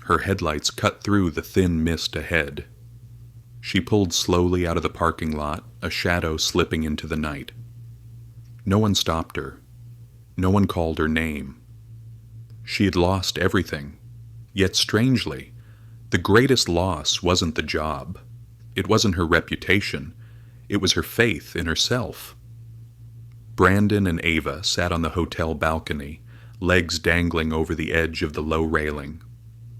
Her headlights cut through the thin mist ahead. She pulled slowly out of the parking lot, a shadow slipping into the night. No one stopped her. No one called her name. She had lost everything. Yet strangely, the greatest loss wasn't the job. It wasn't her reputation. It was her faith in herself. Brandon and Ava sat on the hotel balcony, legs dangling over the edge of the low railing.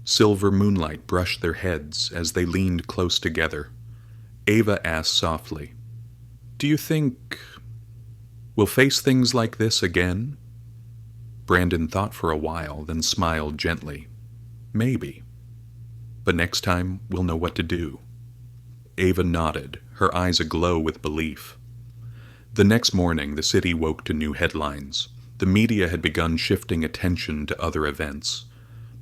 Silver moonlight brushed their heads as they leaned close together. Ava asked softly, "Do you think we'll face things like this again?" Brandon thought for a while, then smiled gently. "Maybe. But next time we'll know what to do." Ava nodded, her eyes aglow with belief. The next morning, the city woke to new headlines. The media had begun shifting attention to other events.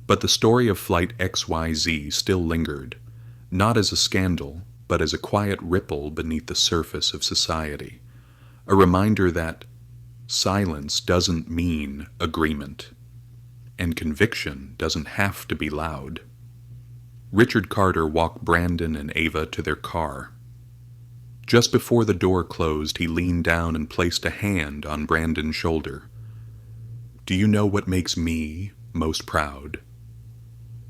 But the story of Flight XYZ still lingered, not as a scandal, but as a quiet ripple beneath the surface of society. A reminder that silence doesn't mean agreement, and conviction doesn't have to be loud. Richard Carter walked Brandon and Ava to their car. Just before the door closed, he leaned down and placed a hand on Brandon's shoulder. "Do you know what makes me most proud?"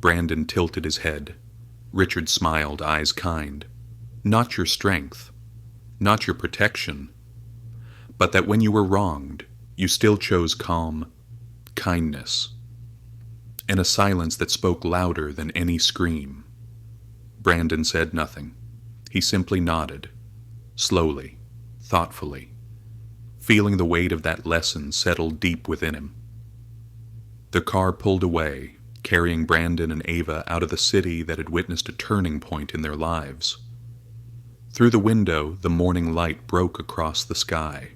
Brandon tilted his head. Richard smiled, eyes kind. "Not your strength, not your protection, but that when you were wronged, you still chose calm, kindness, and a silence that spoke louder than any scream." Brandon said nothing. He simply nodded, slowly, thoughtfully, feeling the weight of that lesson settle deep within him. The car pulled away, carrying Brandon and Ava out of the city that had witnessed a turning point in their lives. Through the window, the morning light broke across the sky.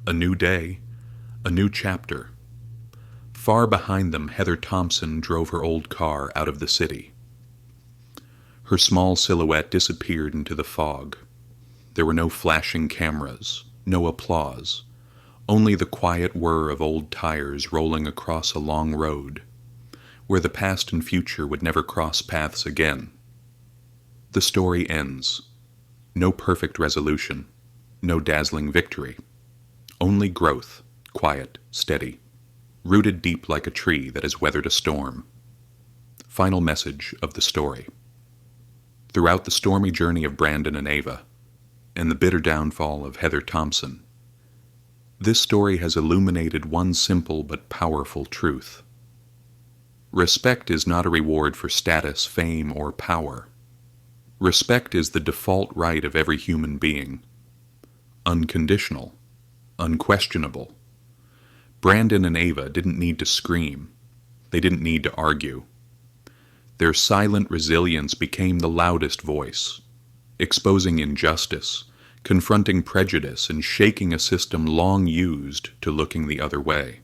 A new day, a new chapter. Far behind them, Heather Thompson drove her old car out of the city. Her small silhouette disappeared into the fog. There were no flashing cameras, no applause, only the quiet whir of old tires rolling across a long road, where the past and future would never cross paths again. The story ends. No perfect resolution, no dazzling victory. Only growth, quiet, steady, rooted deep like a tree that has weathered a storm. Final message of the story. Throughout the stormy journey of Brandon and Ava, and the bitter downfall of Heather Thompson, this story has illuminated one simple but powerful truth. Respect is not a reward for status, fame, or power. Respect is the default right of every human being. Unconditional, unquestionable. Brandon and Ava didn't need to scream. They didn't need to argue. Their silent resilience became the loudest voice, exposing injustice, confronting prejudice, and shaking a system long used to looking the other way.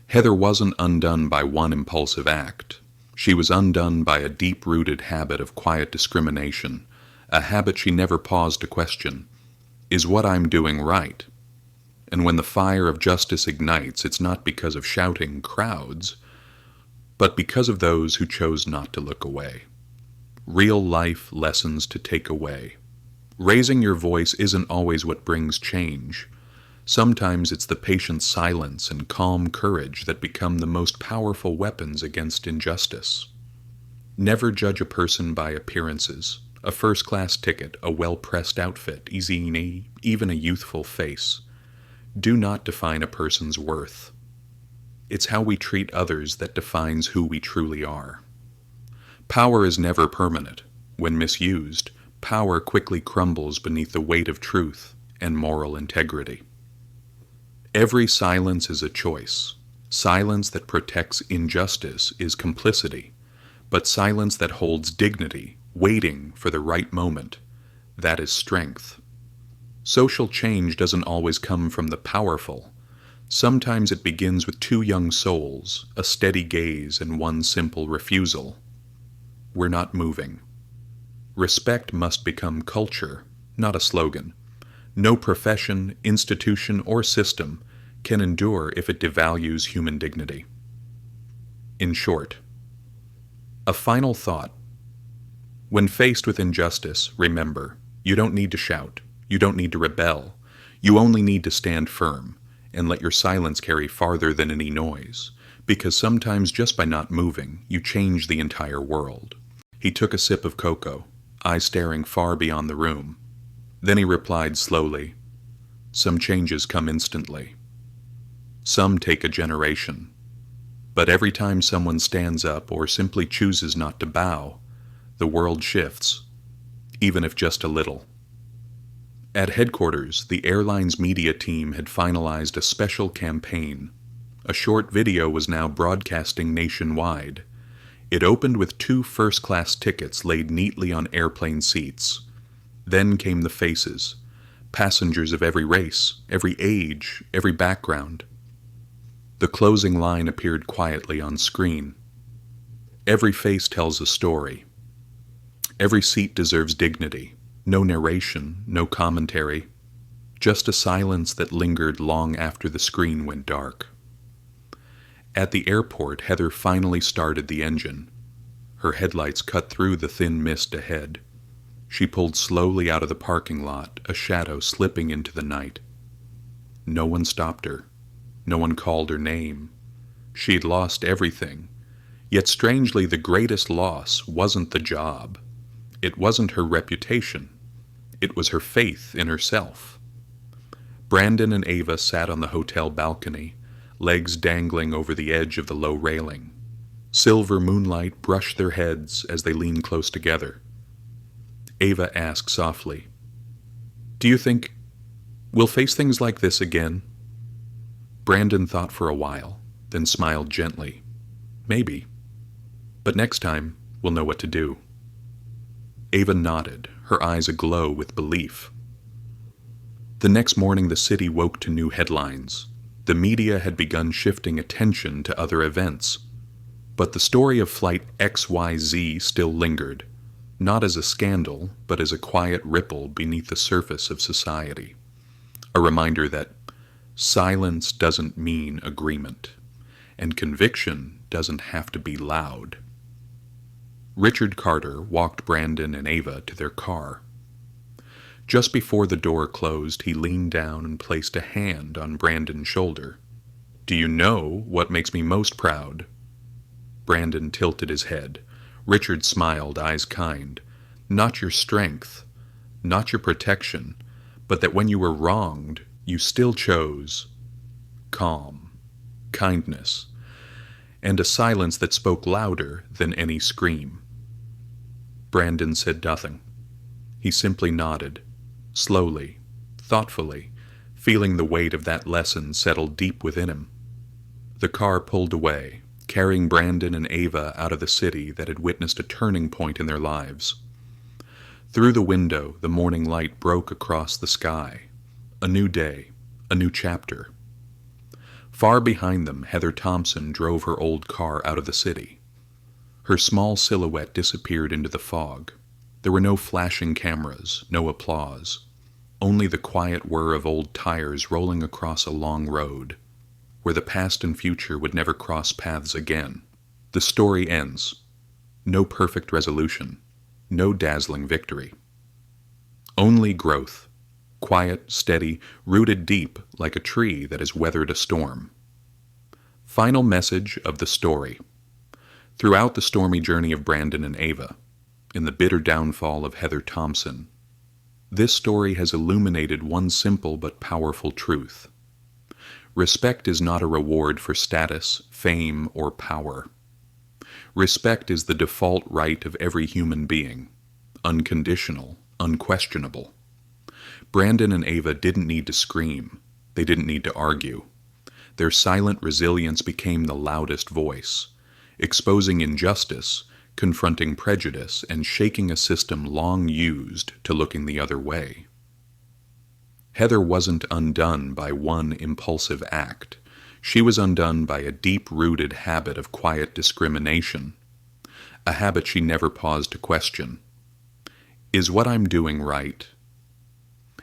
Heather wasn't undone by one impulsive act. She was undone by a deep-rooted habit of quiet discrimination, a habit she never paused to question. Is what I'm doing right? And when the fire of justice ignites, it's not because of shouting crowds, but because of those who chose not to look away. Real life lessons to take away. Raising your voice isn't always what brings change. Sometimes it's the patient silence and calm courage that become the most powerful weapons against injustice. Never judge a person by appearances. A first-class ticket, a well-pressed outfit, even a youthful face. Do not define a person's worth. It's how we treat others that defines who we truly are. Power is never permanent. When misused, power quickly crumbles beneath the weight of truth and moral integrity. Every silence is a choice. Silence that protects injustice is complicity, but silence that holds dignity, waiting for the right moment, that is strength. Social change doesn't always come from the powerful. Sometimes it begins with two young souls, a steady gaze, and one simple refusal. We're not moving. Respect must become culture, not a slogan. No profession, institution, or system can endure if it devalues human dignity. In short, a final thought. When faced with injustice, remember, you don't need to shout. You don't need to rebel. You only need to stand firm and let your silence carry farther than any noise, because sometimes just by not moving, you change the entire world. He took a sip of cocoa, eyes staring far beyond the room. Then he replied slowly, "Some changes come instantly. Some take a generation. But every time someone stands up or simply chooses not to bow, the world shifts, even if just a little." At headquarters, the airline's media team had finalized a special campaign. A short video was now broadcasting nationwide. It opened with 2 first-class tickets laid neatly on airplane seats. Then came the faces, passengers of every race, every age, every background. The closing line appeared quietly on screen. Every face tells a story. Every seat deserves dignity. No narration, no commentary, just a silence that lingered long after the screen went dark. At the airport, Heather finally started the engine. Her headlights cut through the thin mist ahead. She pulled slowly out of the parking lot, a shadow slipping into the night. No one stopped her. No one called her name. She had lost everything. Yet strangely, the greatest loss wasn't the job. It wasn't her reputation. It was her faith in herself. Brandon and Ava sat on the hotel balcony, legs dangling over the edge of the low railing. Silver moonlight brushed their heads as they leaned close together. Ava asked softly, "Do you think we'll face things like this again?" Brandon thought for a while, then smiled gently. "Maybe. But next time, we'll know what to do." Ava nodded, her eyes aglow with belief. The next morning the city woke to new headlines. The media had begun shifting attention to other events. But the story of Flight XYZ still lingered, not as a scandal, but as a quiet ripple beneath the surface of society. A reminder that silence doesn't mean agreement, and conviction doesn't have to be loud. Richard Carter walked Brandon and Ava to their car. Just before the door closed, he leaned down and placed a hand on Brandon's shoulder. "Do you know what makes me most proud?" Brandon tilted his head. Richard smiled, eyes kind. "Not your strength, not your protection, but that when you were wronged, you still chose calm, kindness, and a silence that spoke louder than any scream." Brandon said nothing. He simply nodded, slowly, thoughtfully, feeling the weight of that lesson settle deep within him. The car pulled away, carrying Brandon and Ava out of the city that had witnessed a turning point in their lives. Through the window, the morning light broke across the sky. A new day, a new chapter. Far behind them, Heather Thompson drove her old car out of the city. Her small silhouette disappeared into the fog. There were no flashing cameras, no applause, only the quiet whir of old tires rolling across a long road, where the past and future would never cross paths again. The story ends. No perfect resolution, no dazzling victory. Only growth, quiet, steady, rooted deep like a tree that has weathered a storm. Final message of the story. Throughout the stormy journey of Brandon and Ava, in the bitter downfall of Heather Thompson, this story has illuminated one simple but powerful truth. Respect is not a reward for status, fame, or power. Respect is the default right of every human being, unconditional, unquestionable. Brandon and Ava didn't need to scream. They didn't need to argue. Their silent resilience became the loudest voice, exposing injustice, confronting prejudice, and shaking a system long used to looking the other way. Heather wasn't undone by one impulsive act. She was undone by a deep-rooted habit of quiet discrimination, a habit she never paused to question. Is what I'm doing right?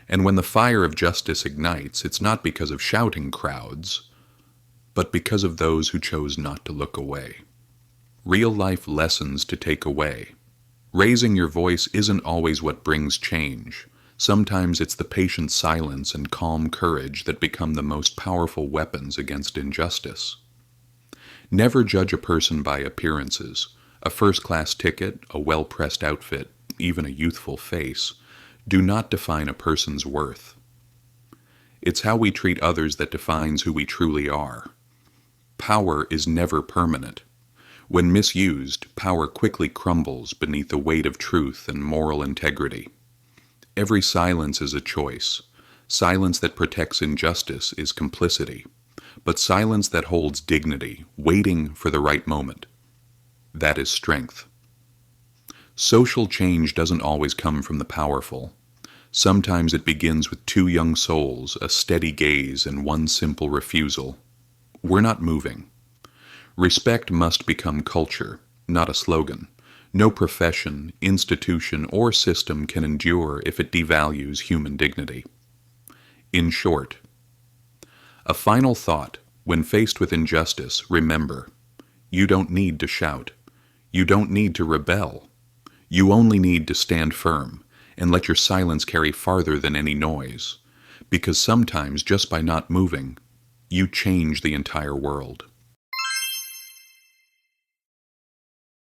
And when the fire of justice ignites, it's not because of shouting crowds, but because of those who chose not to look away. Real-life lessons to take away. Raising your voice isn't always what brings change. Sometimes it's the patient silence and calm courage that become the most powerful weapons against injustice. Never judge a person by appearances. A first-class ticket, a well-pressed outfit, even a youthful face, do not define a person's worth. It's how we treat others that defines who we truly are. Power is never permanent. When misused, power quickly crumbles beneath the weight of truth and moral integrity. Every silence is a choice. Silence that protects injustice is complicity, but silence that holds dignity, waiting for the right moment, that is strength. Social change doesn't always come from the powerful. Sometimes it begins with two young souls, a steady gaze, and one simple refusal. We're not moving. Respect must become culture, not a slogan. No profession, institution, or system can endure if it devalues human dignity. In short, a final thought: when faced with injustice, remember, you don't need to shout. You don't need to rebel. You only need to stand firm and let your silence carry farther than any noise, because sometimes just by not moving, you change the entire world.